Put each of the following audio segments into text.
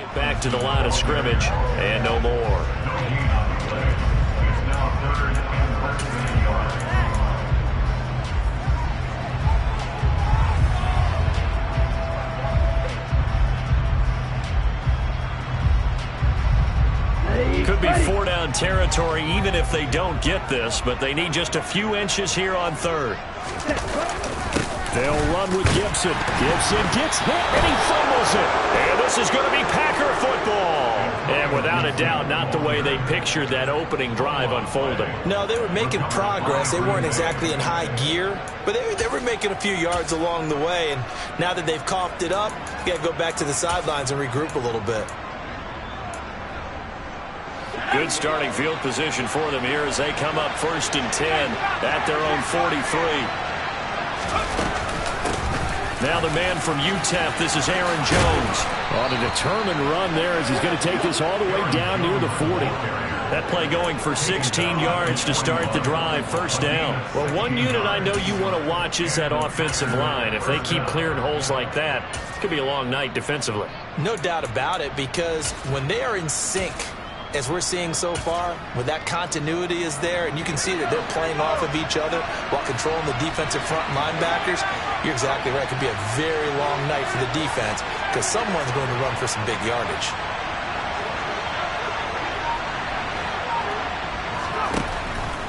it back to the line of scrimmage, and no more. Could be four-down territory even if they don't get this, but they need just a few inches here on third. They'll run with Gibson. Gibson gets hit, and he fumbles it. And this is going to be Packer football. And without a doubt, not the way they pictured that opening drive unfolding. No, they were making progress. They weren't exactly in high gear, but they were making a few yards along the way. And now that they've coughed it up, you got to go back to the sidelines and regroup a little bit. Good starting field position for them here as they come up 1st and 10 at their own 43. Now the man from UTEP, this is Aaron Jones. On a determined run there as he's going to take this all the way down near the 40. That play going for 16 yards to start the drive, 1st down. Well, one unit I know you want to watch is that offensive line. If they keep clearing holes like that, it could be a long night defensively. No doubt about it, because when they are in sync, as we're seeing so far, when that continuity is there and you can see that they're playing off of each other while controlling the defensive front linebackers, you're exactly right. It could be a very long night for the defense because someone's going to run for some big yardage.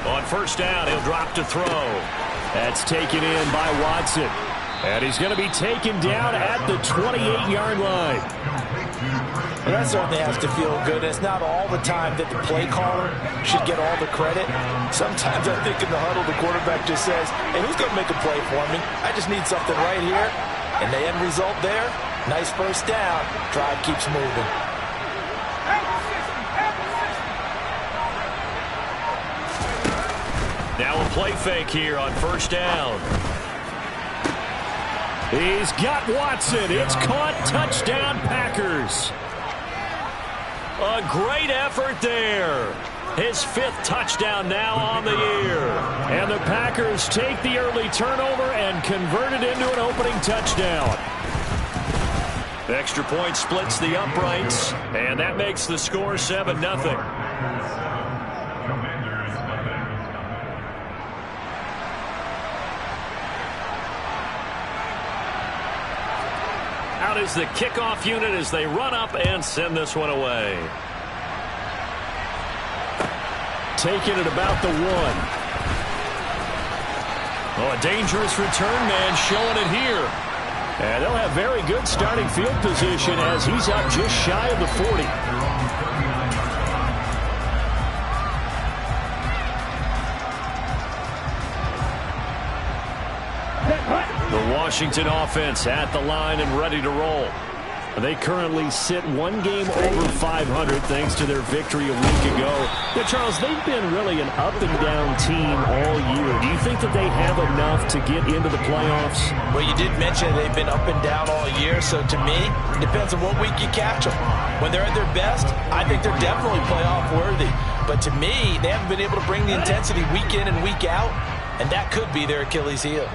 On 1st down, he'll drop to throw. That's taken in by Watson. And he's going to be taken down at the 28-yard line. Well, that certainly has to feel good. It's not all the time that the play caller should get all the credit. Sometimes I think in the huddle, the quarterback just says, hey, who's going to make a play for me? I just need something right here. And the end result there, nice 1st down. Drive keeps moving. Now a play fake here on 1st down. He's got Watson. It's caught. Touchdown, Packers. A great effort there. His 5th touchdown now on the year. And the Packers take the early turnover and convert it into an opening touchdown. The extra point splits the uprights, and that makes the score 7-0. Out is the kickoff unit as they run up and send this one away. Taking it about the 1. Oh, a dangerous return man showing it here. And they'll have very good starting field position as he's up just shy of the 40. The Washington offense at the line and ready to roll. They currently sit one game over 500 thanks to their victory a week ago. But Charles, they've been really an up-and-down team all year. Do you think that they have enough to get into the playoffs? Well, you did mention they've been up and down all year, so to me, it depends on what week you catch them. When they're at their best, I think they're definitely playoff worthy. But to me, they haven't been able to bring the intensity week in and week out, and that could be their Achilles heel.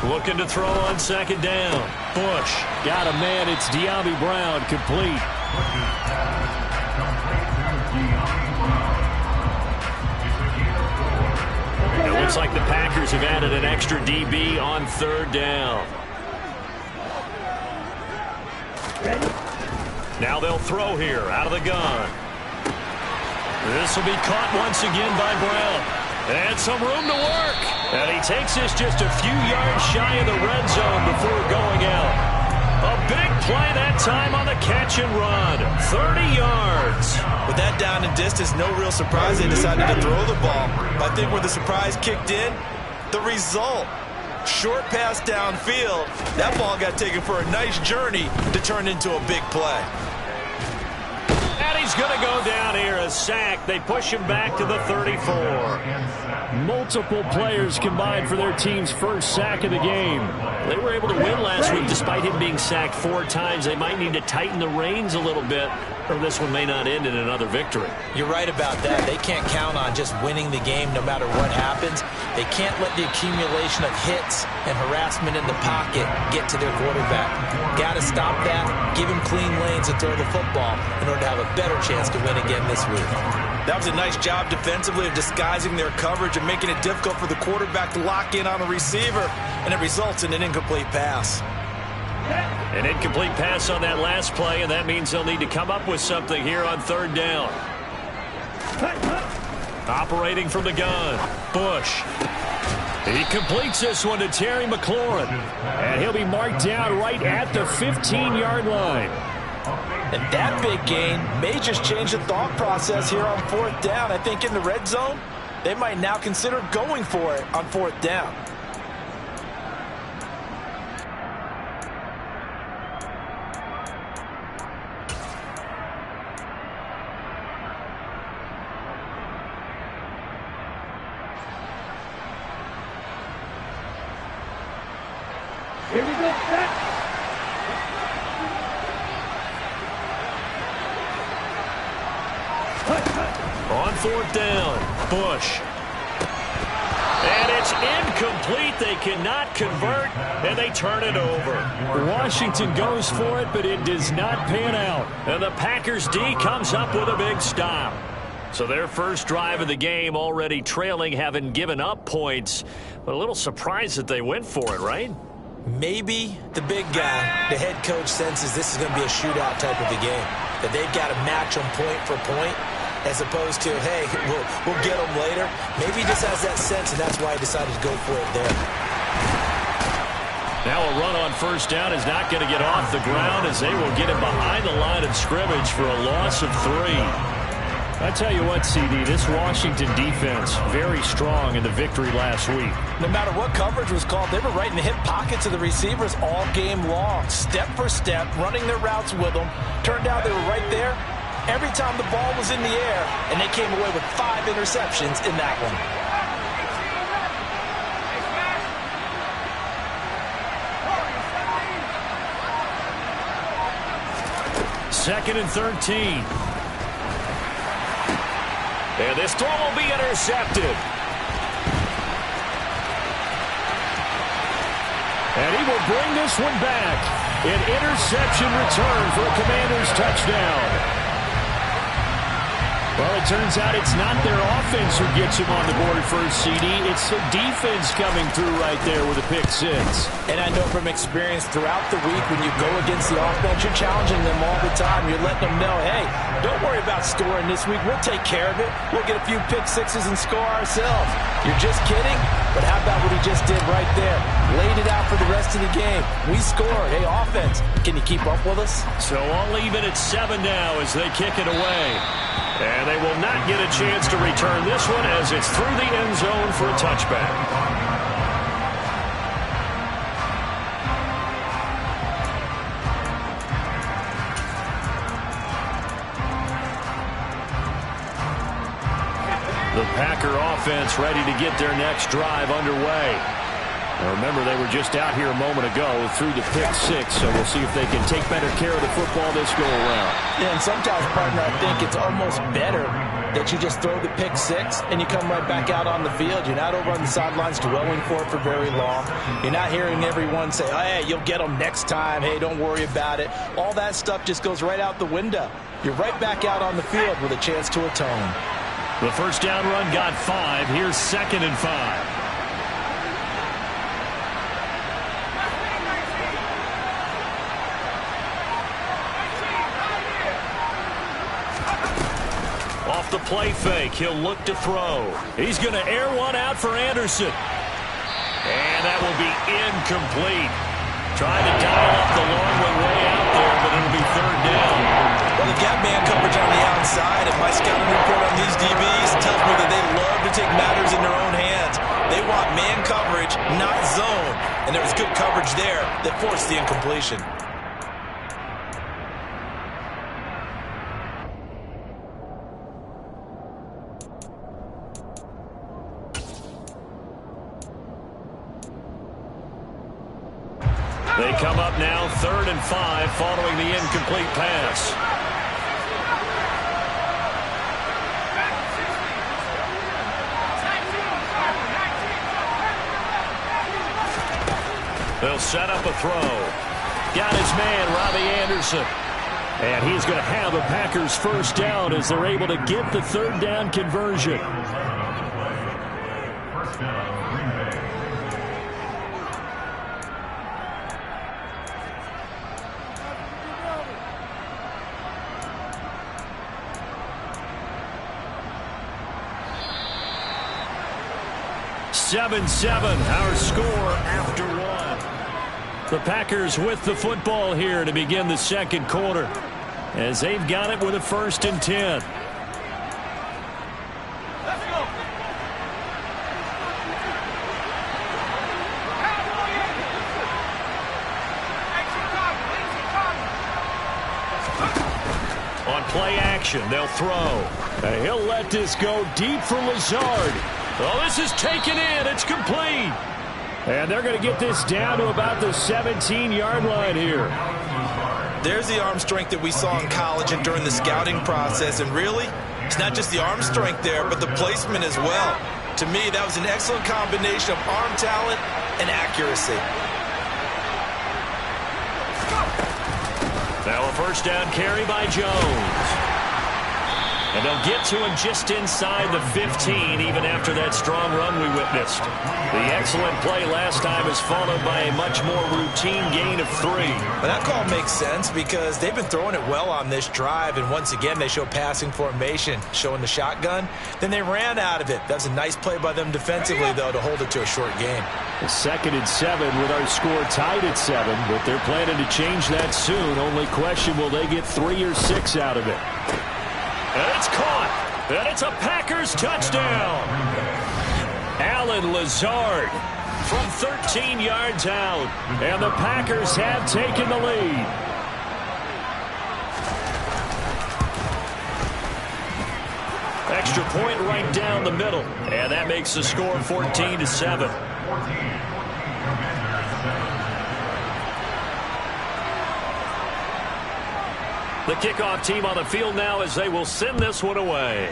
Looking to throw on 2nd down. Bush got a man. It's De'Ami Brown complete. It looks like the Packers have added an extra DB on 3rd down. Now they'll throw here out of the gun. This will be caught once again by Brown. And some room to work. And he takes this just a few yards shy of the red zone before going out. A big play that time on the catch and run. 30 yards. With that down and distance, no real surprise they decided to throw the ball. I think where the surprise kicked in, the result. Short pass downfield. That ball got taken for a nice journey to turn into a big play. And he's going to go down here, a sack. They push him back to the 34. Multiple players combined for their team's first sack of the game. They were able to win last week despite him being sacked 4 times. They might need to tighten the reins a little bit, or this one may not end in another victory. You're right about that. They can't count on just winning the game no matter what happens. They can't let the accumulation of hits and harassment in the pocket get to their quarterback. Got to stop that, give him clean lanes and throw the football in order to have a better chance to win again this week. That was a nice job defensively of disguising their coverage and making it difficult for the quarterback to lock in on the receiver, and it results in an incomplete pass. An incomplete pass on that last play, and that means they'll need to come up with something here on 3rd down. Operating from the gun, Bush. He completes this one to Terry McLaurin, and he'll be marked down right at the 15-yard line. And that big gain may just change the thought process here on 4th down. I think in the red zone, they might now consider going for it on 4th down. Here we go, set. On 4th down, Bush. And it's incomplete. They cannot convert, and they turn it over. Washington goes for it, but it does not pan out. And the Packers D comes up with a big stop. So their first drive of the game already trailing, having given up points. But a little surprised that they went for it, right? Maybe the big guy, the head coach, senses this is going to be a shootout type of a game, that they've got to match them point for point, as opposed to, hey, we'll get them later. Maybe he just has that sense, and that's why he decided to go for it there. Now a run on 1st down is not going to get off the ground, as they will get him behind the line of scrimmage for a loss of 3. I tell you what, CD, this Washington defense, very strong in the victory last week. No matter what coverage was called, they were right in the hip pockets of the receivers all game long, step for step, running their routes with them. Turned out they were right there every time the ball was in the air, and they came away with 5 interceptions in that one. Second and 13. And this throw will be intercepted. And he will bring this one back. An interception return for a Commanders touchdown. Well, it turns out it's not their offense who gets him on the board first, CD. It's the defense coming through right there with a pick 6. And I know from experience throughout the week, when you go against the offense, you're challenging them all the time. You're letting them know, hey, don't worry about scoring this week. We'll take care of it. We'll get a few pick 6s and score ourselves. You're just kidding? But how about what he just did right there? Laid it out for the rest of the game. We scored. Hey, offense, can you keep up with us? So I'll leave it at 7 now as they kick it away. And they will not get a chance to return this one as it's through the end zone for a touchback. The Packer offense ready to get their next drive underway. Now remember, they were just out here a moment ago through the pick 6, so we'll see if they can take better care of the football this go-around. Yeah, and sometimes, partner, I think it's almost better that you just throw the pick 6 and you come right back out on the field. You're not over on the sidelines dwelling for it for very long. You're not hearing everyone say, oh, hey, you'll get them next time. Hey, don't worry about it. All that stuff just goes right out the window. You're right back out on the field with a chance to atone. The first down run got 5. Here's 2nd and 5. Off the play fake, he'll look to throw. He's going to air one out for Anderson. And that will be incomplete. Trying to dial up the long one way out there, but it'll be 3rd down. Well, they got man coverage on the outside, and my scouting report on these DBs tells me that they love to take matters in their own hands. They want man coverage, not zone. And there was good coverage there that forced the incompletion. They come up now 3rd and 5 following the incomplete pass. They'll set up a throw. Got his man, Robbie Anderson. And he's going to have a Packers first down as they're able to get the 3rd down conversion. First down, Green Bay. (7-7) our score after 1. The Packers with the football here to begin the second quarter as they've got it with a 1st and 10. Let's go. On play action, they'll throw. And he'll let this go deep for Lazard. Oh, this is taken in. It's complete. And they're going to get this down to about the 17-yard line here. There's the arm strength that we saw in college and during the scouting process. And really, it's not just the arm strength there, but the placement as well. To me, that was an excellent combination of arm talent and accuracy. Now a first down carry by Jones. And they'll get to him just inside the 15, even after that strong run we witnessed. The excellent play last time is followed by a much more routine gain of 3. But that call makes sense because they've been throwing it well on this drive, and once again they show passing formation, showing the shotgun. Then they ran out of it. That's a nice play by them defensively, though, to hold it to a short gain. A 2nd and 7 with our score tied at 7, but they're planning to change that soon. Only question, will they get 3 or 6 out of it? And it's caught. And it's a Packers touchdown. Allen Lazard from 13 yards out. And the Packers have taken the lead. Extra point right down the middle. And that makes the score 14-7. The kickoff team on the field now as they will send this one away.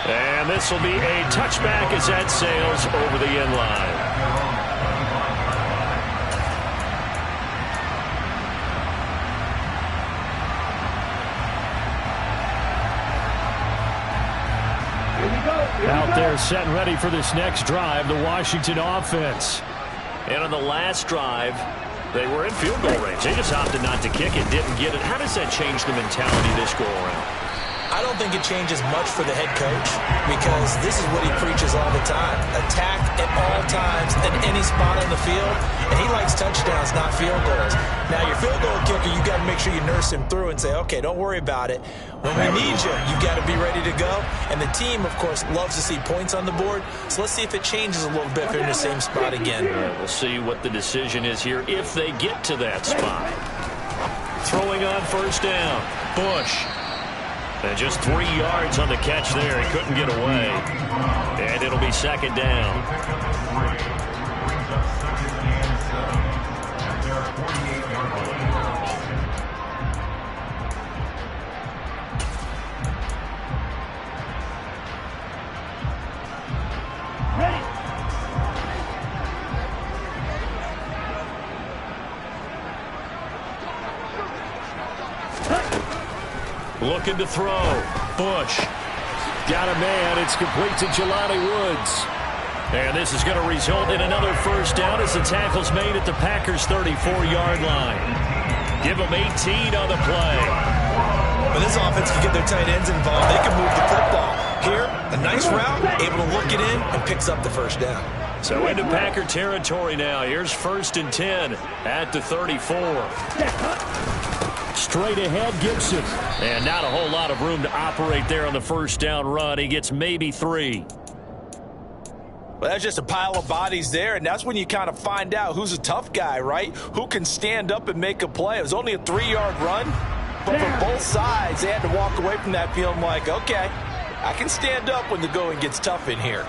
And this will be a touchback as that sails over the end line. Out there set and ready for this next drive, the Washington offense. And on the last drive, they were in field goal range. They just opted not to kick it, didn't get it. How does that change the mentality this go around? I don't think it changes much for the head coach because this is what he preaches all the time. Attack at all times at any spot on the field. And he likes touchdowns, not field goals. Now, your field goal kicker, you got to make sure you nurse him through and say, okay, don't worry about it. When we need you, you got to be ready to go. And the team, of course, loves to see points on the board. So let's see if it changes a little bit if they're in the same spot again. We'll see what the decision is here if they get to that spot. Throwing on first down. Bush. And just 3 yards on the catch there. He couldn't get away. And it'll be 2nd down. Looking to throw. Bush. Got a man. It's complete to Jelani Woods. And this is going to result in another first down as the tackle's made at the Packers' 34-yard line. Give them 18 on the play. When this offense can get their tight ends involved, they can move the football. Here, a nice route, able to look it in, and picks up the first down. So into Packer territory now. Here's 1st and 10 at the 34. Straight ahead, Gibson. And not a whole lot of room to operate there on the first down run. He gets maybe 3. Well, that's just a pile of bodies there, and that's when you kind of find out who's a tough guy, right? Who can stand up and make a play. It was only a 3-yard run, but for both sides, they had to walk away from that feeling like, okay, I can stand up when the going gets tough in here.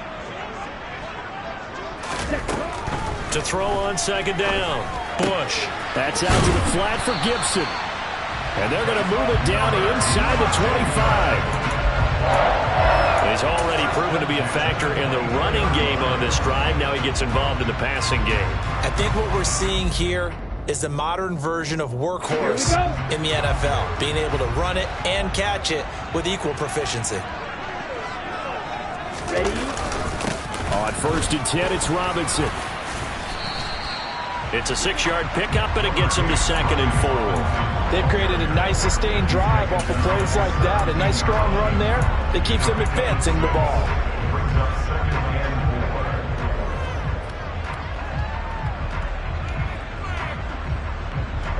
To throw on second down. Bush. That's out to the flat for Gibson. And they're going to move it down to inside the 25. He's already proven to be a factor in the running game on this drive. Now he gets involved in the passing game. I think what we're seeing here is the modern version of workhorse in the NFL, being able to run it and catch it with equal proficiency. Ready? On 1st and 10, it's Robinson. It's a 6-yard pickup, and it gets him to 2nd and 4. They've created a nice sustained drive off of plays like that. A nice strong run there that keeps them advancing the ball.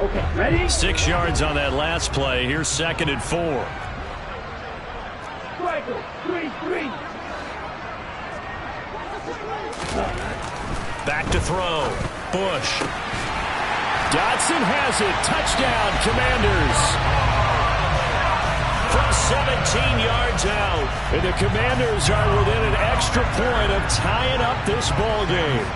Okay, ready? 6 yards on that last play. Here's 2nd and 4. Striker, 3-3. Back to throw. Bush. Dotson has it. Touchdown, Commanders. From 17 yards out. And the Commanders are within an extra point of tying up this ball game.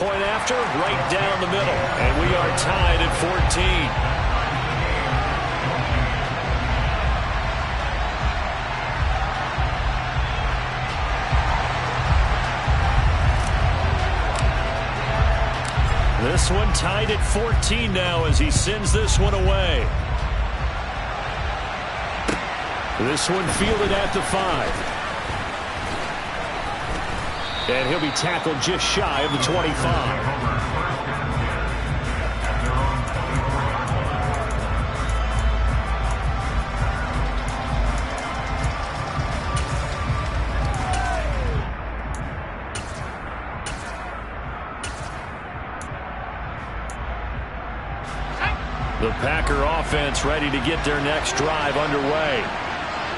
Point after, right down the middle. And we are tied at 14. This one tied at 14 now as he sends this one away. This one fielded at the 5. And he'll be tackled just shy of the 25. The Packer offense ready to get their next drive underway.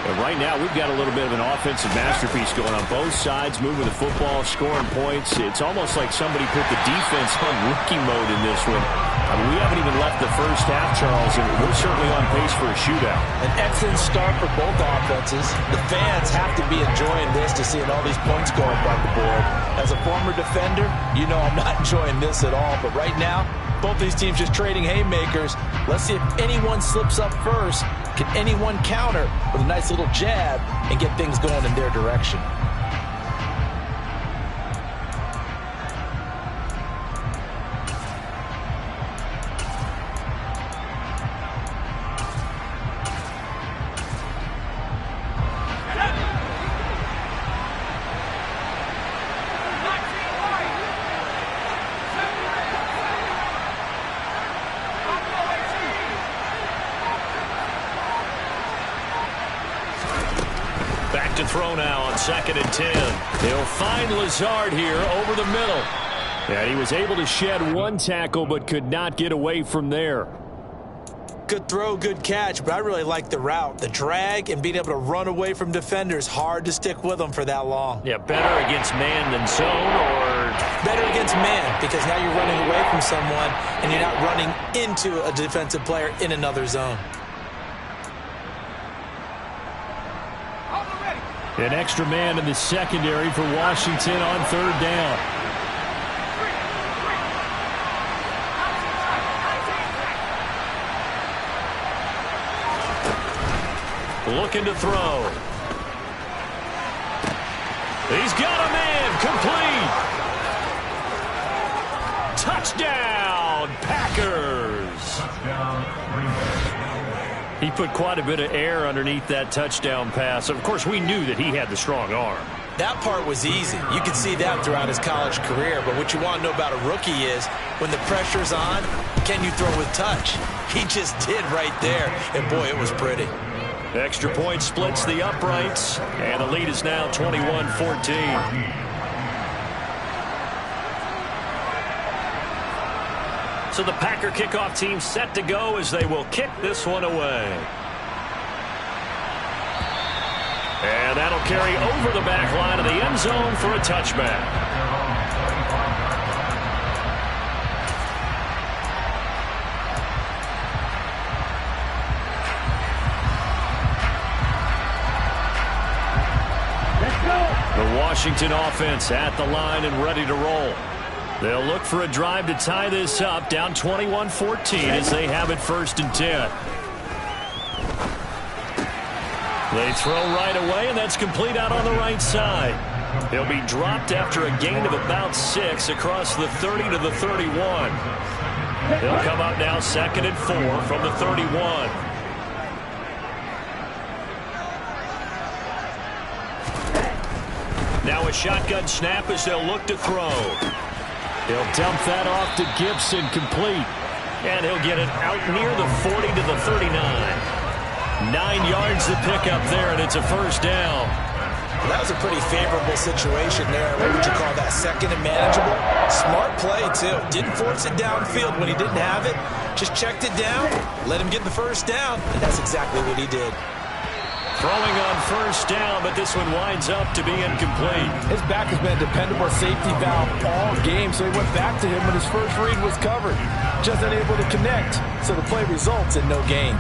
And right now, we've got a little bit of an offensive masterpiece going on both sides, moving the football, scoring points. It's almost like somebody put the defense on rookie mode in this one. I mean, we haven't even left the first half, Charles, and we're certainly on pace for a shootout. An excellent start for both offenses. The fans have to be enjoying this to seeing all these points going on the board. As a former defender, you know I'm not enjoying this at all. But right now, both these teams just trading haymakers. Let's see if anyone slips up first. Can anyone counter with a nice little jab and get things going in their direction? Back to throw now on 2nd and 10. They'll find Lazard here over the middle. And he was able to shed one tackle but could not get away from there. Good throw, good catch, but I really like the route. The drag and being able to run away from defenders, hard to stick with them for that long. Yeah, better against man than zone, or better against man, because now you're running away from someone and you're not running into a defensive player in another zone. An extra man in the secondary for Washington on 3rd down. looking to throw. He's got a man, complete. Touchdown, Packers. He put quite a bit of air underneath that touchdown pass. Of course, we knew that he had the strong arm. That part was easy. You could see that throughout his college career. But what you want to know about a rookie is when the pressure's on, can you throw with touch? He just did right there. And, boy, it was pretty. Extra point splits the uprights. And the lead is now 21-14. So the Packer kickoff team set to go as they will kick this one away. And that'll carry over the back line of the end zone for a touchback. The Washington offense at the line and ready to roll. They'll look for a drive to tie this up, down 21-14 as they have it 1st and 10. They throw right away, and that's complete out on the right side. He'll be dropped after a gain of about 6 across the 30 to the 31. They'll come up now 2nd and 4 from the 31. Now a shotgun snap as they'll look to throw. He'll dump that off to Gibson, complete. And he'll get it out near the 40 to the 39. 9 yards to pick up there, and it's a 1st down. Well, that was a pretty favorable situation there. What would you call that? 2nd and manageable. Smart play, too. Didn't force it downfield when he didn't have it. Just checked it down, let him get the 1st down, and that's exactly what he did. Throwing on 1st down, but this one winds up to be incomplete. His back has been a dependable safety valve all game, so he went back to him when his first read was covered. Just unable to connect, so the play results in no gain.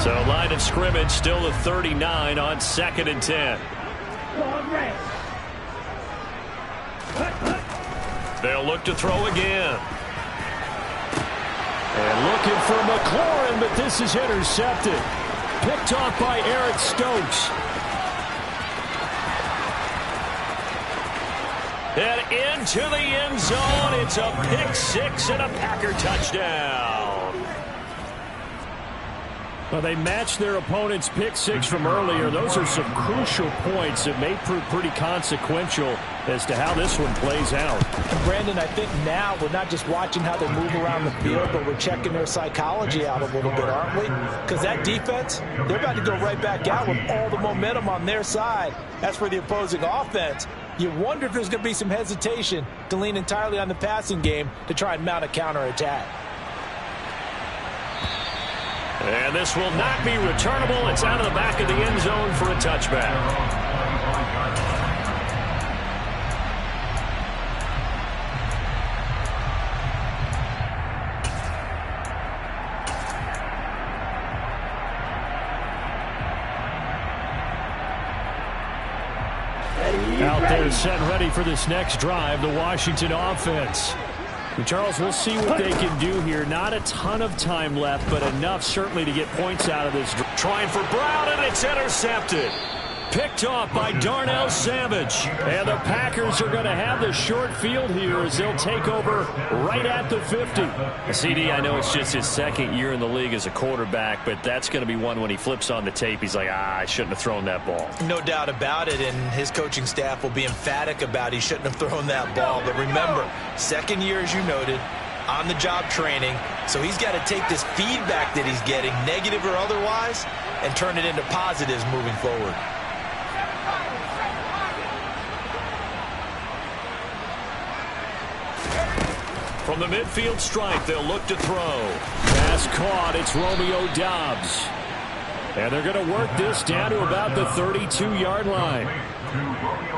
So line of scrimmage still the 39 on 2nd and 10. They'll look to throw again. And looking for McLaurin, but this is intercepted. Picked off by Eric Stokes. And into the end zone. It's a pick 6 and a Packer touchdown. Well, they matched their opponent's pick 6 from earlier. Those are some crucial points that may prove pretty consequential as to how this one plays out. And Brandon, I think now we're not just watching how they move around the field, but we're checking their psychology out a little bit, aren't we? Because that defense, they're about to go right back out with all the momentum on their side. As for the opposing offense, you wonder if there's going to be some hesitation to lean entirely on the passing game to try and mount a counterattack. And this will not be returnable. It's out of the back of the end zone for a touchback. Out there set ready for this next drive, the Washington offense. And Charles, we'll see what they can do here. Not a ton of time left, but enough certainly to get points out of this. Trying for Brown, and it's intercepted. Picked off by Darnell Savage. And the Packers are going to have the short field here as they'll take over right at the 50. CD, I know it's just his 2nd year in the league as a quarterback, but that's going to be one when he flips on the tape. He's like, I shouldn't have thrown that ball. No doubt about it, and his coaching staff will be emphatic about he shouldn't have thrown that ball. But remember, 2nd year, as you noted, on-the-job training, so he's got to take this feedback that he's getting, negative or otherwise, and turn it into positives moving forward. From the midfield stripe, they'll look to throw. Pass caught. It's Romeo Doubs. And they're going to work this down to about the 32-yard line.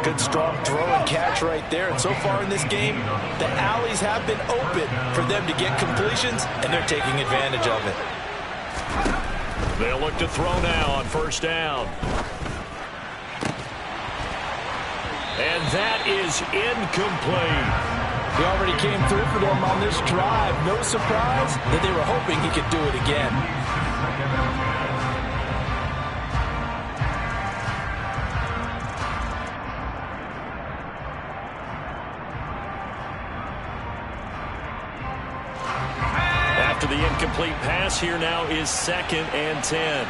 Good strong throw and catch right there. And so far in this game, the alleys have been open for them to get completions, and they're taking advantage of it. They'll look to throw now on 1st down. And that is incomplete. He already came through for them on this drive. No surprise that they were hoping he could do it again. After the incomplete pass, here now is 2nd and 10.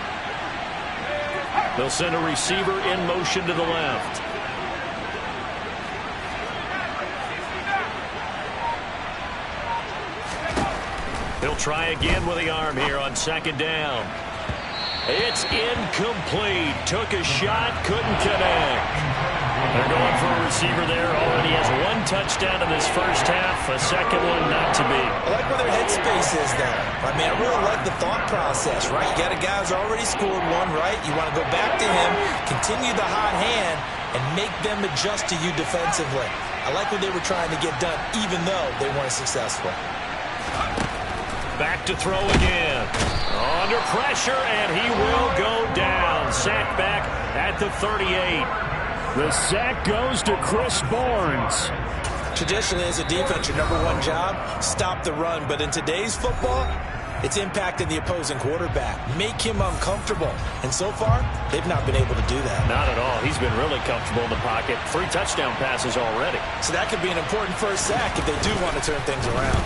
They'll send a receiver in motion to the left. He'll try again with the arm here on 2nd down. It's incomplete. Took a shot, couldn't connect. They're going for a receiver there. Already has 1 touchdown in this 1st half. A 2nd one not to be. I like where their headspace is there. I mean, I really like the thought process, right? You got a guy who's already scored 1, right? You want to go back to him, continue the hot hand, and make them adjust to you defensively. I like what they were trying to get done, even though they weren't successful. Back to throw again. Under pressure, and he will go down. Sacked back at the 38. The sack goes to Chris Barnes. Traditionally, as a defense, your number one job, stop the run. But in today's football, it's impacting the opposing quarterback. Make him uncomfortable. And so far, they've not been able to do that. Not at all. He's been really comfortable in the pocket. 3 touchdown passes already. So that could be an important first sack if they do want to turn things around.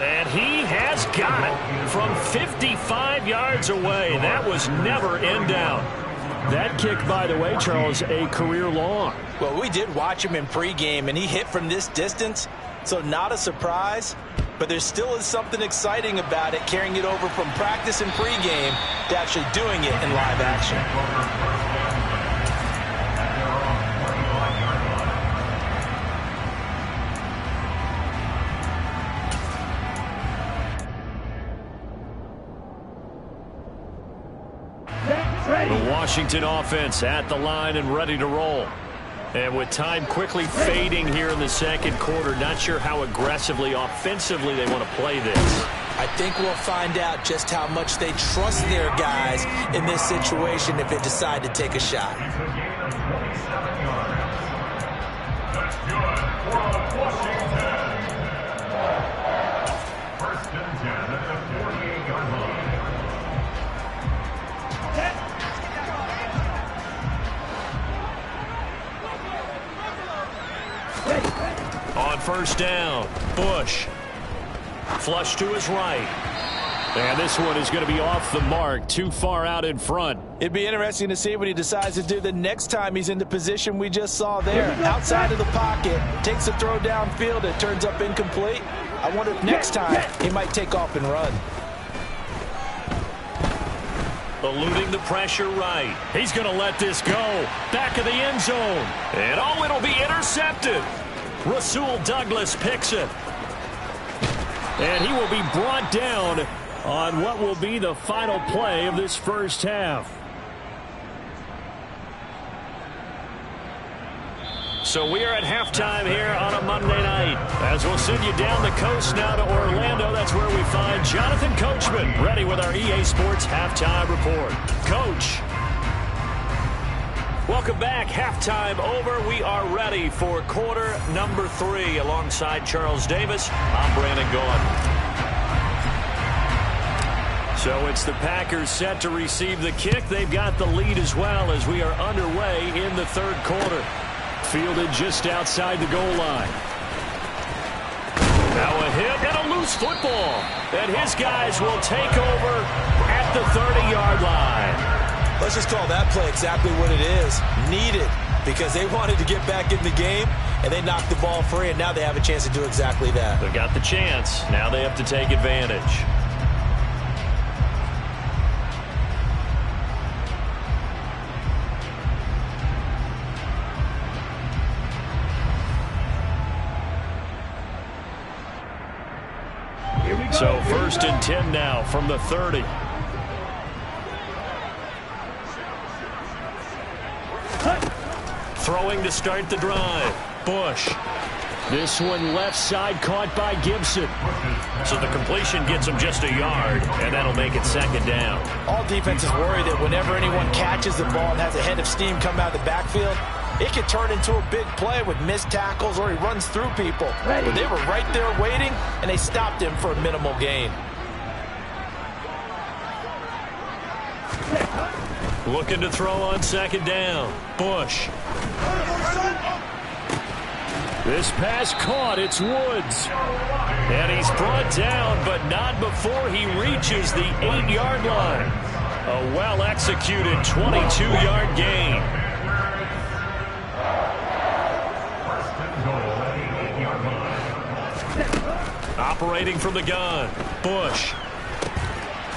And he has got it from 55 yards away. That was never in down. That kick, by the way, Charles, a career long. Well, we did watch him in pregame, and he hit from this distance, so not a surprise. But there still is something exciting about it, carrying it over from practice and pregame to actually doing it in live action. The Washington offense at the line and ready to roll. And with time quickly fading here in the second quarter, not sure how aggressively, offensively they want to play this. I think we'll find out just how much they trust their guys in this situation if they decide to take a shot. On first down, Bush. Flush to his right. And this one is going to be off the mark, too far out in front. It'd be interesting to see what he decides to do the next time he's in the position we just saw there. Outside of the pocket, takes a throw downfield, it turns up incomplete. I wonder if next time he might take off and run. Eluding the pressure right. He's going to let this go. Back of the end zone. And oh, it'll be intercepted. Rasul Douglas picks it. And he will be brought down on what will be the final play of this first half. So we are at halftime here on a Monday night. As we'll send you down the coast now to Orlando, that's where we find Jonathan Coachman, ready with our EA Sports Halftime Report. Coach. Welcome back. Halftime over. We are ready for quarter number 3. Alongside Charles Davis, I'm Brandon Gaudin. So it's the Packers set to receive the kick. They've got the lead as well as we are underway in the third quarter. Fielded just outside the goal line. Now a hit and a loose football. And his guys will take over at the 30-yard line. Let's just call that play exactly what it is. Needed, because they wanted to get back in the game, and they knocked the ball free, and now they have a chance to do exactly that. They've got the chance. Now they have to take advantage. So 1st and 10 now from the 30. Throwing to start the drive. Bush. This one left side caught by Gibson. So the completion gets him just a yard, and that'll make it 2nd down. All defenses worry that whenever anyone catches the ball and has a head of steam come out of the backfield, it could turn into a big play with missed tackles or he runs through people. But they were right there waiting, and they stopped him for a minimal gain. Looking to throw on 2nd down. Bush. This pass caught. It's Woods. And he's brought down, but not before he reaches the 8-yard line. A well-executed 22-yard gain. Operating from the gun. Bush.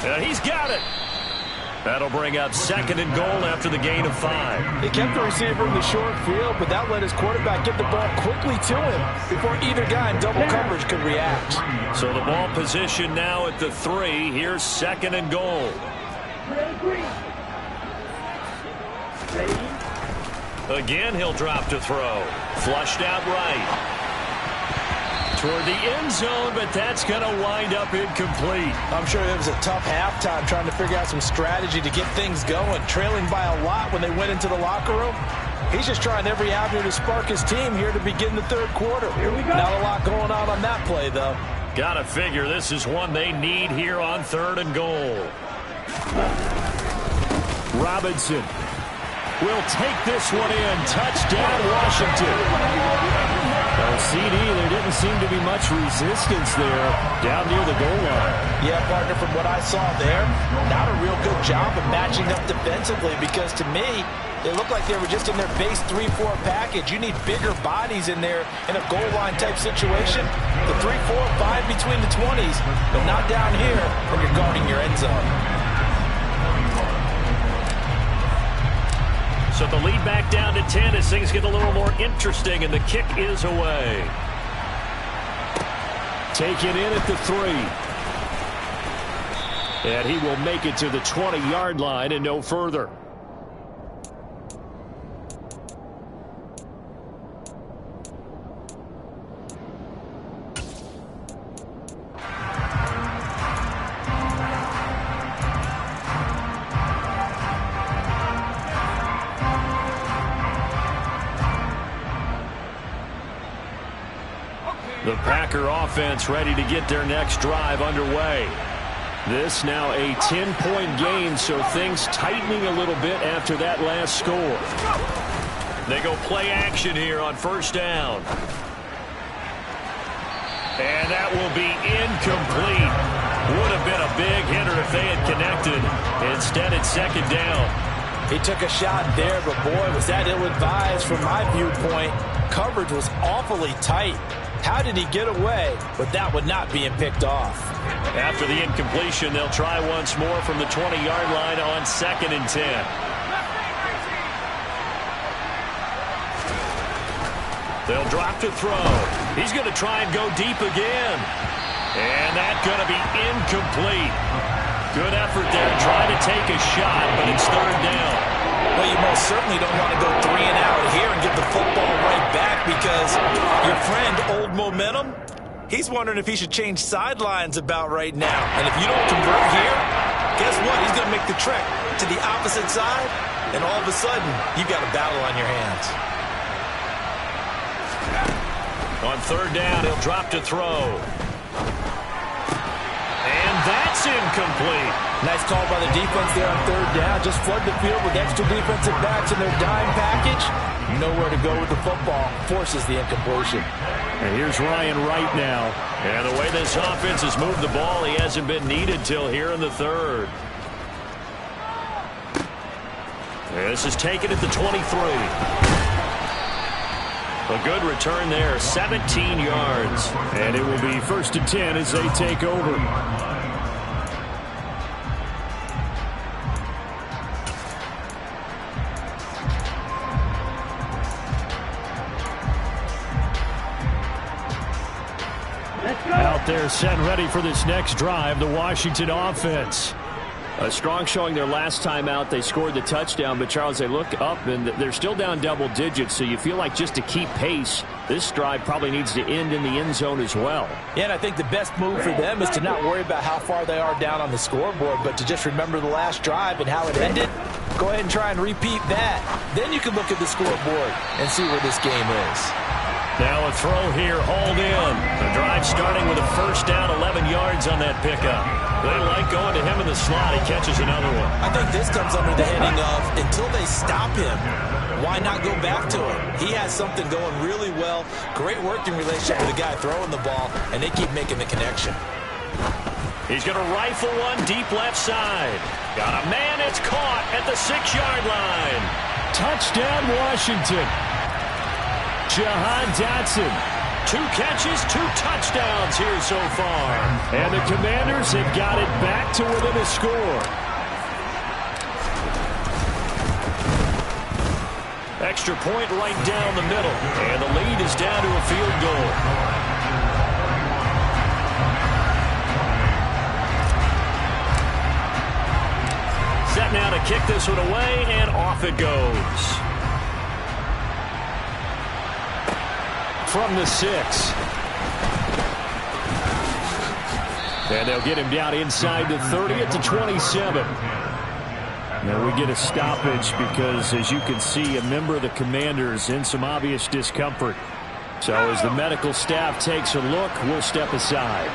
And he's got it. That'll bring up 2nd and goal after the gain of 5. They kept the receiver in the short field, but that let his quarterback get the ball quickly to him before either guy in double coverage could react. So the ball position now at the 3. Here's 2nd and goal. Again, he'll drop to throw. Flushed out right. Toward the end zone, but that's going to wind up incomplete. I'm sure it was a tough halftime trying to figure out some strategy to get things going. Trailing by a lot when they went into the locker room. He's just trying every avenue to spark his team here to begin the third quarter. Here we go. Not a lot going on that play, though. Gotta figure this is one they need here on 3rd and goal. Robinson will take this one in. Touchdown, Washington. Well, CD, there didn't seem to be much resistance there down near the goal line. Yeah, partner, from what I saw there, not a real good job of matching up defensively because to me, they looked like they were just in their base 3-4 package. You need bigger bodies in there in a goal line type situation. The 3-4, 5 between the 20s, but not down here when you're guarding your end zone. So the lead back down to 10 as things get a little more interesting, and the kick is away. Taken in at the 3. And he will make it to the 20-yard line and no further. The Packer offense ready to get their next drive underway. This now a 10-point game, so things tightening a little bit after that last score. They go play action here on 1st down. And that will be incomplete. Would have been a big hitter if they had connected. Instead, it's 2nd down. He took a shot there, but boy, was that ill-advised from my viewpoint. Coverage was awfully tight. How did he get away with that one not being picked off? After the incompletion, they'll try once more from the 20-yard line on 2nd and 10. They'll drop to throw. He's going to try and go deep again. And that's going to be incomplete. Good effort there, trying to take a shot, but it's 3rd down. Well, you most certainly don't want to go 3 and out here and give the football right back because your friend, Old Momentum, he's wondering if he should change sidelines about right now. And if you don't convert here, guess what? He's going to make the trek to the opposite side, and all of a sudden, you've got a battle on your hands. On 3rd down, he'll drop to throw. And that's incomplete. Nice call by the defense there on 3rd down. Just flood the field with extra defensive backs in their dime package. Nowhere to go with the football. Forces the incompletion. And here's Ryan Wright now. And the way this offense has moved the ball, he hasn't been needed till here in the 3rd. This is taken at the 23. A good return there, 17 yards. And it will be 1st and 10 as they take over. Out there set and ready for this next drive, the Washington offense. A strong showing their last time out. They scored the touchdown, but Charles, they look up and they're still down double digits, so you feel like just to keep pace, this drive probably needs to end in the end zone as well. Yeah, and I think the best move for them is to not worry about how far they are down on the scoreboard, but to just remember the last drive and how it ended. Go ahead and try and repeat that. Then you can look at the scoreboard and see where this game is. Now a throw here, hauled in. The drive starting with a 1st down, 11 yards on that pickup. They like going to him in the slot. He catches another one. I think this comes under the heading of until they stop him, why not go back to him? He has something going really well. Great working relationship with the guy throwing the ball, and they keep making the connection. He's going to rifle one deep left side. Got a man. It's caught at the 6-yard line. Touchdown, Washington. Jahan Dotson. 2 catches, 2 touchdowns here so far. And the Commanders have got it back to within a score. Extra point right down the middle. And the lead is down to a field goal. Set now to kick this one away, and off it goes. from the 6. And they'll get him down inside the 30 at the 27. Now we get a stoppage because, as you can see, a member of the Commanders in some obvious discomfort. So as the medical staff takes a look, we'll step aside.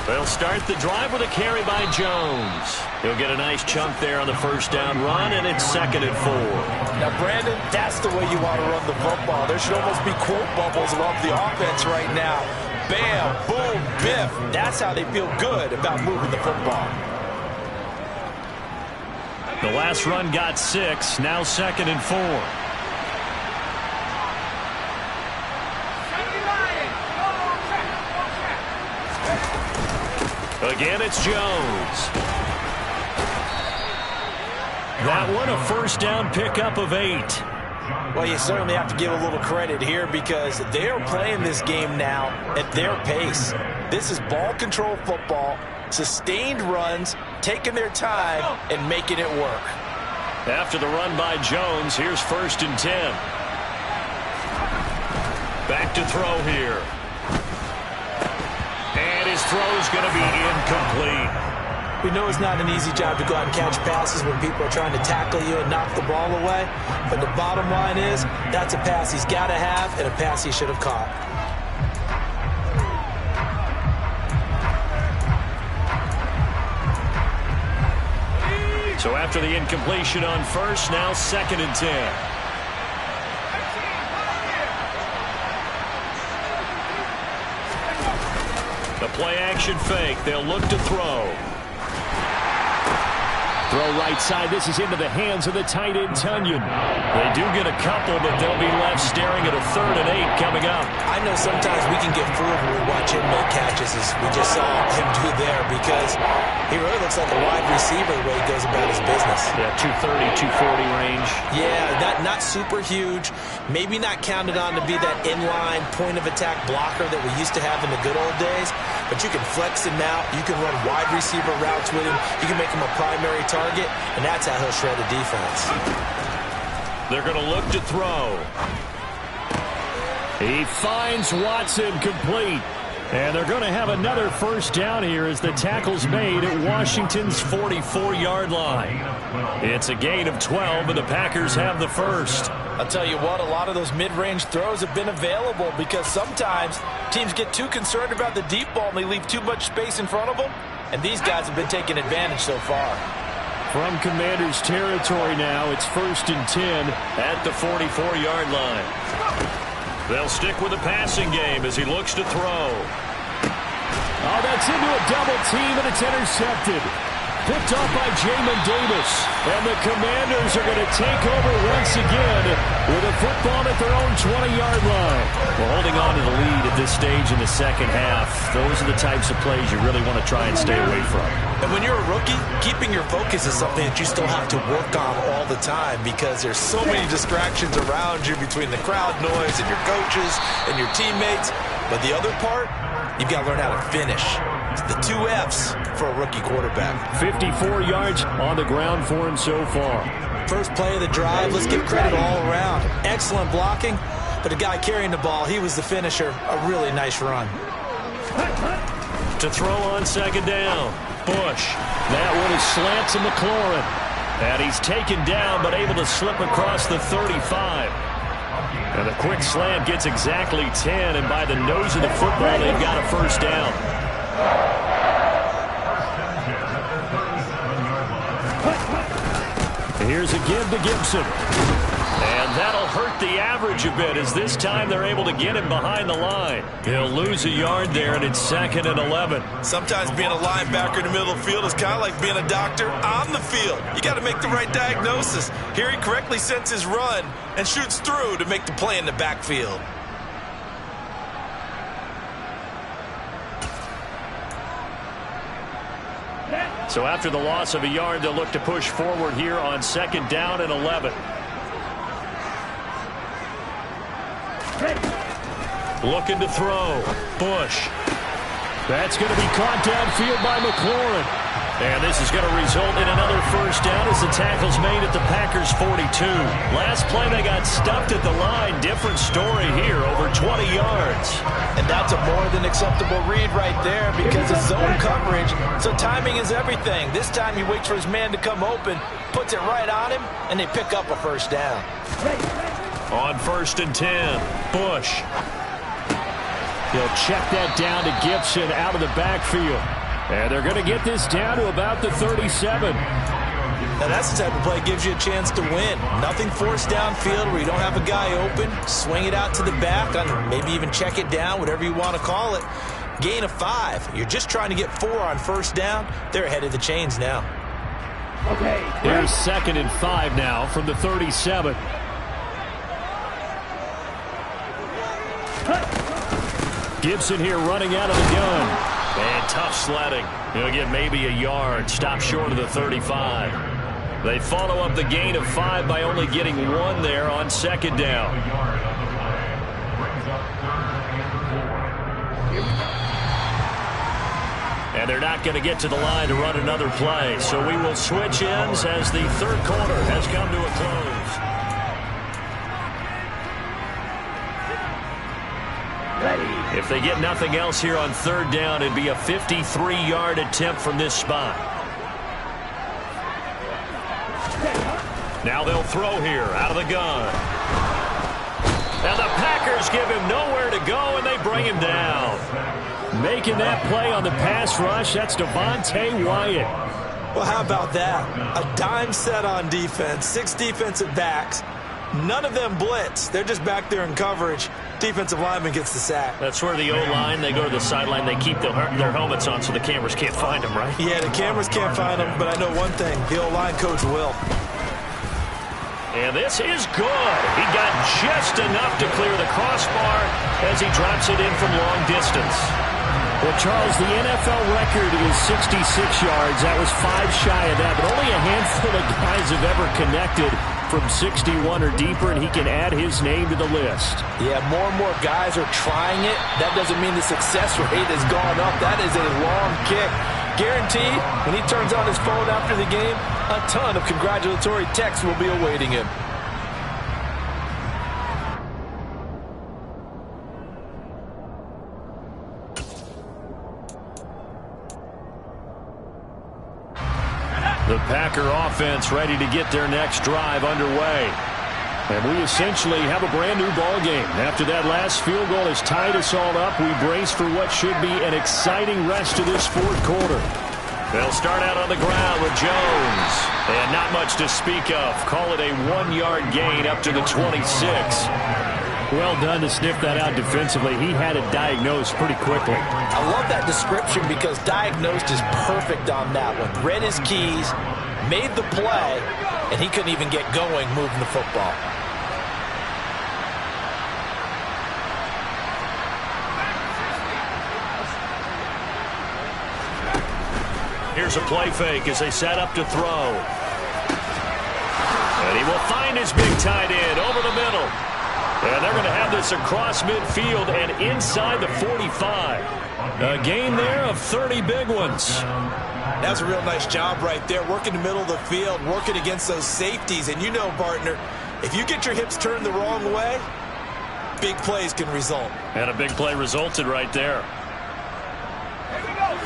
They'll start the drive with a carry by Jones. He'll get a nice chunk there on the first down run, and it's 2nd and 4. Now, Brandon, that's the way you want to run the football. There should almost be quote bubbles above the offense right now. Bam, boom, biff. That's how they feel good about moving the football. The last run got 6, now 2nd and 4. Again, it's Jones. That one a first down pickup of 8. Well, you certainly have to give a little credit here because they are playing this game now at their pace. This is ball control football, sustained runs, taking their time, and making it work. After the run by Jones, here's 1st and 10. Back to throw here. And his throw's going to be incomplete. We know it's not an easy job to go out and catch passes when people are trying to tackle you and knock the ball away. But the bottom line is, that's a pass he's got to have and a pass he should have caught. So after the incompletion on first, now 2nd and 10. The play action fake. They'll look to throw. Throw right side. This is into the hands of the tight end, Tunyon. They do get a couple, but they'll be left staring at a 3rd and 8 coming up. I know sometimes we can get fooled when we watch him make catches, as we just saw him do there, because he really looks like a wide receiver the way he goes about his business. Yeah, 230, 240 range. Yeah, not super huge. Maybe not counted on to be that inline point-of-attack blocker that we used to have in the good old days, but you can flex him out. You can run wide receiver routes with him. You can make him a primary target, and that's how he'll shred a defense. They're going to look to throw. He finds Watson complete. And they're going to have another first down here as the tackle's made at Washington's 44-yard line. It's a gain of 12, and the Packers have the first. I'll tell you what, a lot of those mid-range throws have been available because sometimes teams get too concerned about the deep ball and they leave too much space in front of them, and these guys have been taking advantage so far. From Commanders territory now, it's 1st and 10 at the 44-yard line. They'll stick with the passing game as he looks to throw. Oh, that's into a double team, and it's intercepted. Picked off by Jamin Davis. And the Commanders are going to take over once again with a football at their own 20-yard line. Well, holding on to the lead at this stage in the second half, those are the types of plays you really want to try and stay away from. And when you're a rookie, keeping your focus is something that you still have to work on all the time because there's so many distractions around you between the crowd noise and your coaches and your teammates. But the other part, you've got to learn how to finish. It's the 2 F's for a rookie quarterback. 54 yards on the ground for him so far. First play of the drive, let's give credit all around. Excellent blocking, but the guy carrying the ball, he was the finisher. A really nice run. To throw on 2nd down, Bush. That one is slant to McLaurin. And he's taken down, but able to slip across the 35. And the quick slant gets exactly 10, and by the nose of the football, they've got a first down. Here's a give to Gibson. And that'll hurt the average a bit as this time they're able to get him behind the line. He'll lose a yard there, and it's 2nd and 11. Sometimes being a linebacker in the middle of the field is kind of like being a doctor on the field. You got to make the right diagnosis. Here he correctly sets his run and shoots through to make the play in the backfield. So after the loss of a yard, they'll look to push forward here on 2nd down and 11. Looking to throw. Bush. That's going to be caught downfield by McLaurin. And this is going to result in another first down as the tackle's made at the Packers' 42. Last play, they got stuffed at the line. Different story here, over 20 yards. And that's a more than acceptable read right there because it's zone coverage, so timing is everything. This time he waits for his man to come open, puts it right on him, and they pick up a first down. On 1st and 10, Bush. He'll check that down to Gibson out of the backfield. And they're going to get this down to about the 37. Now that's the type of play that gives you a chance to win. Nothing forced downfield where you don't have a guy open. Swing it out to the back, maybe even check it down, whatever you want to call it. Gain of 5. You're just trying to get 4 on first down. They're ahead of the chains now. Okay. Here's 2nd and 5 now from the 37. Gibson here running out of the gun. And tough sledding. He'll get maybe a yard. Stop short of the 35. They follow up the gain of 5 by only getting 1 there on 2nd down. And they're not going to get to the line to run another play. So we will switch ends as the 3rd quarter has come to a close. If they get nothing else here on 3rd down, it'd be a 53-yard attempt from this spot. Now they'll throw here out of the gun. And the Packers give him nowhere to go, and they bring him down. Making that play on the pass rush, that's Devontae Wyatt. Well, how about that? A dime set on defense, 6 defensive backs. None of them blitz. They're just back there in coverage. Defensive lineman gets the sack. That's where the O-line, they go to the sideline, they keep their helmets on so the cameras can't find them, right? Yeah, the cameras can't find them, but I know one thing. The O-line coach will. And this is good. He got just enough to clear the crossbar as he drops it in from long distance. Well, Charles, the NFL record is 66 yards. That was 5 shy of that, but only a handful of guys have ever connected from 61 or deeper, and he can add his name to the list. Yeah, more and more guys are trying it. That doesn't mean the success rate has gone up. That is a long kick. Guaranteed, when he turns on his phone after the game, a ton of congratulatory texts will be awaiting him. The Packer offense ready to get their next drive underway. And we essentially have a brand new ball game. After that last field goal has tied us all up, we brace for what should be an exciting rest of this 4th quarter. They'll start out on the ground with Jones. And not much to speak of. Call it a 1-yard gain up to the 26. Well done to sniff that out defensively. He had it diagnosed pretty quickly. I love that description because diagnosed is perfect on that one. Read his keys, made the play, and he couldn't even get going moving the football. Here's a play fake as they set up to throw. And he will find his big tight end over the middle. And they're going to have this across midfield and inside the 45. A gain there of 30 big ones. That's a real nice job right there, working the middle of the field, working against those safeties. And you know, partner, if you get your hips turned the wrong way, big plays can result. And a big play resulted right there.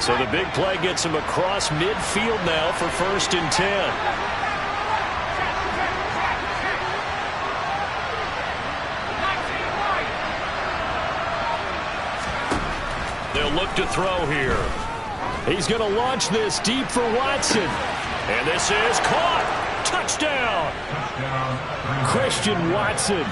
So the big play gets him across midfield now for 1st and 10. They'll look to throw here. He's going to launch this deep for Watson. And this is caught. Touchdown. Christian Watson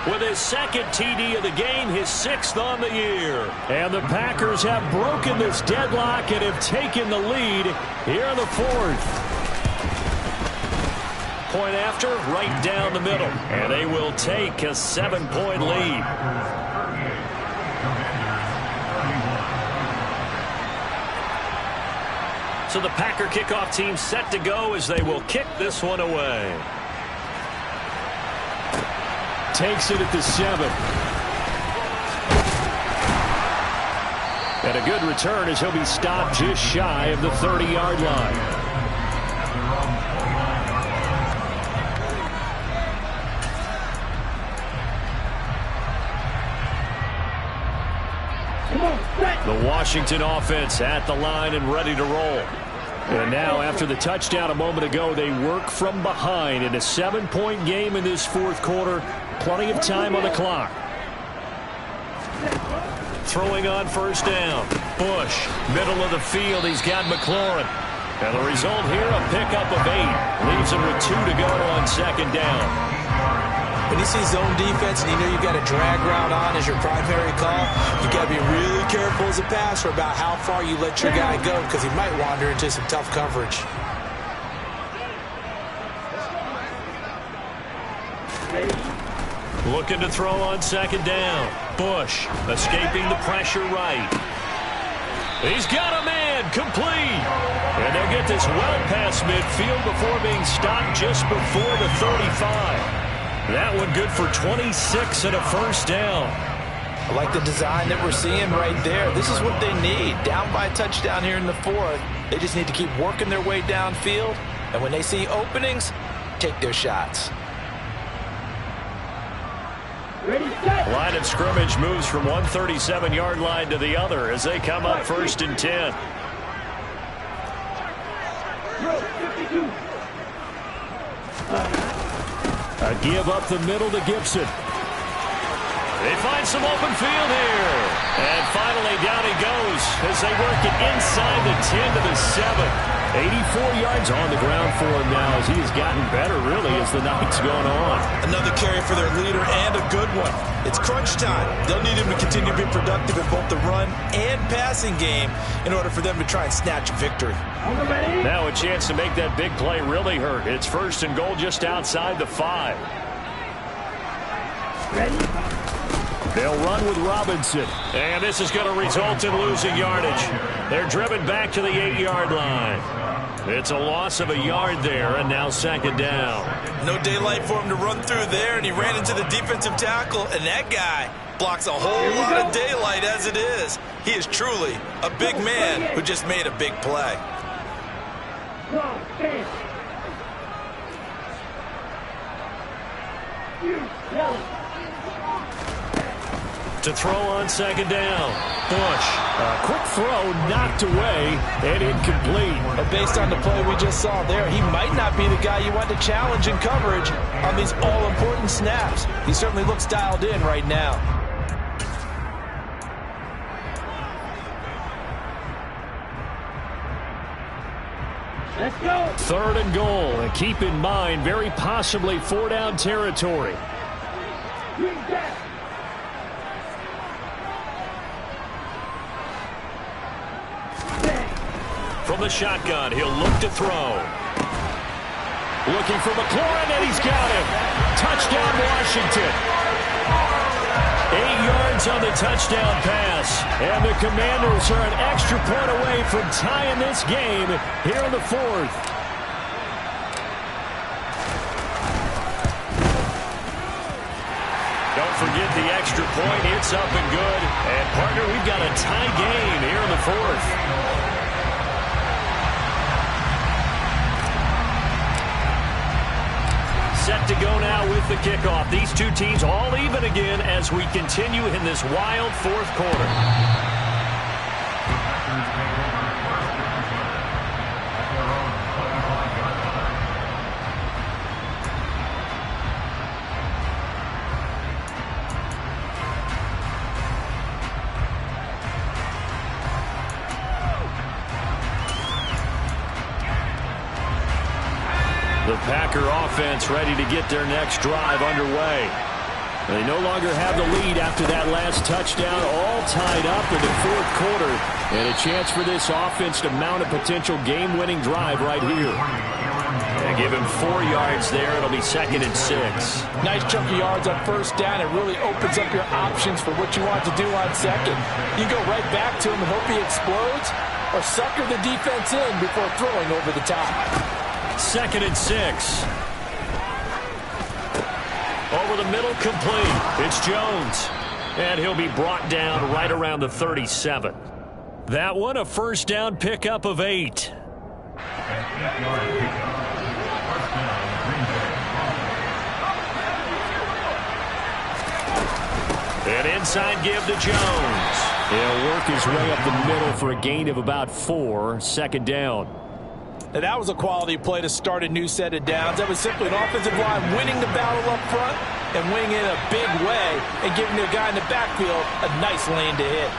with his 2nd TD of the game, his 6th on the year. And the Packers have broken this deadlock and have taken the lead here in the 4th. Point after, right down the middle. And they will take a 7-point lead. So the Packer kickoff team set to go as they will kick this one away. Takes it at the 7. And a good return as he'll be stopped just shy of the 30-yard line. The Washington offense at the line and ready to roll. And now, after the touchdown a moment ago, they work from behind in a 7-point game in this fourth quarter. Plenty of time on the clock. Throwing on first down. Bush, middle of the field. He's got McLaurin. And the result here, a pickup of 8. Leaves him with 2 to go on second down. When you see zone defense and you know you've got a drag route on as your primary call, you've got to be really careful as a passer about how far you let your guy go because he might wander into some tough coverage. Looking to throw on second down. Bush escaping the pressure right. He's got a man, complete. And they'll get this well past midfield before being stopped just before the 35. That one good for 26 and a first down. I like the design that we're seeing right there. This is what they need. Down by a touchdown here in the fourth. They just need to keep working their way downfield. And when they see openings, take their shots. Line of scrimmage moves from one 37-yard line to the other as they come up first and 10. A give up the middle to Gibson. They find some open field here. And finally down he goes as they work it inside the 10 to the 7. 84 yards on the ground for him now as he has gotten better really as the night's gone on. Another carry for their leader and a good one. It's crunch time. They'll need him to continue to be productive in both the run and passing game in order for them to try and snatch a victory. Now a chance to make that big play really hurt. It's first and goal just outside the 5. They'll run with Robinson. And this is going to result in losing yardage. They're driven back to the 8-yard line. It's a loss of a yard there, and now second down. No daylight for him to run through there, and he ran into the defensive tackle, and that guy blocks a whole lot of daylight as it is. He is truly a big man who just made a big play. To throw on second down. Bush. A quick throw knocked away and incomplete. And based on the play we just saw there, he might not be the guy you want to challenge in coverage on these all-important snaps. He certainly looks dialed in right now. Let's go. Third and goal. And keep in mind, very possibly 4-down territory. From the shotgun, he'll look to throw. Looking for McLaurin, and he's got him. Touchdown, Washington. 8 yards on the touchdown pass. And the Commanders are an extra point away from tying this game here in the fourth. Don't forget the extra point. It's up and good. And, partner, we've got a tie game here in the fourth. Set to go now with the kickoff. These two teams all even again as we continue in this wild fourth quarter. The Packer offense ready to get their next drive underway. They no longer have the lead after that last touchdown, all tied up in the fourth quarter. And a chance for this offense to mount a potential game-winning drive right here. And give him 4 yards there. It'll be second and 6. Nice chunk of yards on first down. It really opens up your options for what you want to do on second. You can go right back to him and hope he explodes, or sucker the defense in before throwing over the top. Second and 6. Over the middle, complete. It's Jones. And he'll be brought down right around the 37. That one a first down pickup of 8. An inside give to Jones. He'll work his way up the middle for a gain of about 4. Second down. And that was a quality play to start a new set of downs. That was simply an offensive line winning the battle up front and winning it in a big way and giving their guy in the backfield a nice lane to hit.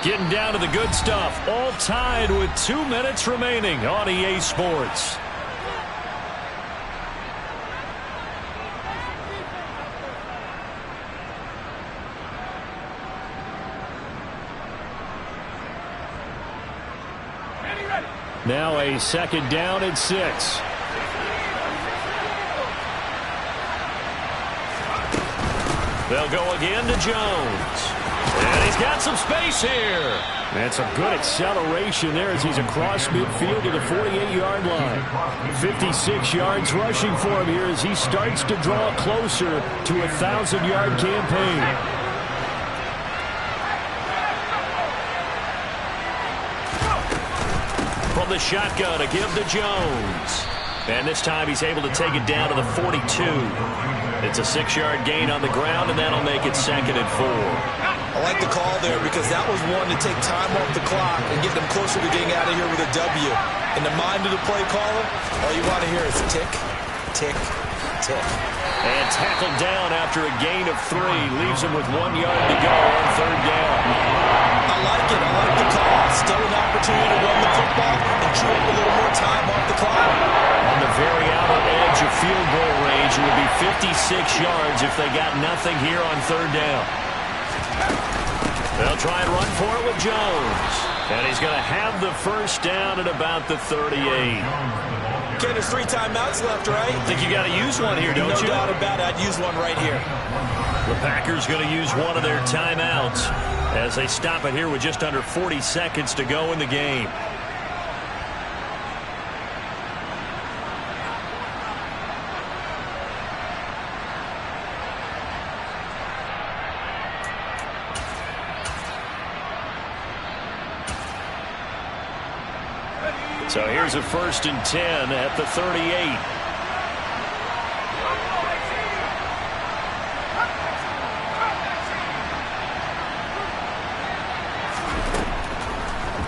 Getting down to the good stuff. All tied with 2 minutes remaining on EA Sports. Now a second down and 6. They'll go again to Jones. And he's got some space here. That's a good acceleration there as he's across midfield to the 48-yard line. 56 yards rushing for him here as he starts to draw closer to a 1,000-yard campaign. From the shotgun, a give to Jones. And this time he's able to take it down to the 42. It's a 6-yard gain on the ground, and that'll make it 2nd and 4. I like the call there because that was one to take time off the clock and get them closer to getting out of here with a W. In the mind of the play caller, all you want to hear is tick, tick, tick. And tackled down after a gain of 3. Leaves him with 1 yard to go on 3rd down. I like it. I like the call. Still an opportunity to run the football and chew up a little more time off the clock. On the very outer edge of field goal range, it would be 56 yards if they got nothing here on 3rd down. They'll try and run for it with Jones. And he's going to have the first down at about the 38. Okay, there's 3 timeouts left, right? I think you got to use one here, don't you? No doubt about it. I'd use one right here. The Packers going to use one of their timeouts as they stop it here with just under 40 seconds to go in the game. So here's a 1st and 10 at the 38.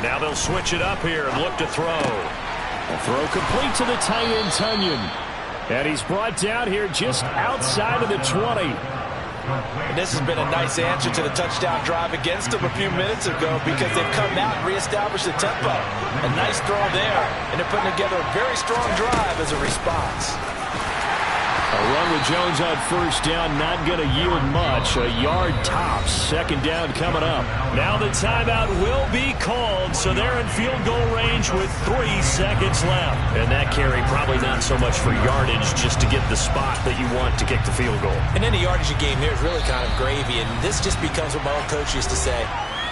Now they'll switch it up here and look to throw. A throw complete to the tight end, Tunyon. And he's brought down here just outside of the 20. And this has been a nice answer to the touchdown drive against them a few minutes ago because they've come out and reestablished the tempo. A nice throw there, and they're putting together a very strong drive as a response. A run with Jones on 1st down, not going to yield much. A yard tops. 2nd down coming up. Now the timeout will be called, so they're in field goal range with 3 seconds left. And that carry probably not so much for yardage, just to get the spot that you want to kick the field goal. And any yardage game there is really kind of gravy, and this just becomes what my old coach used to say.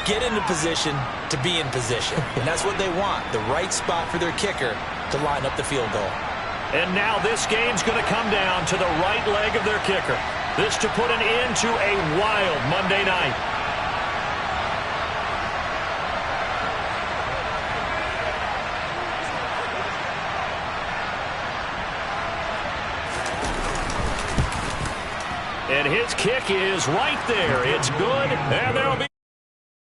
Get into position to be in position. And that's what they want, the right spot for their kicker to line up the field goal. And now this game's going to come down to the right leg of their kicker. This to put an end to a wild Monday night. And his kick is right there. It's good, and there'll be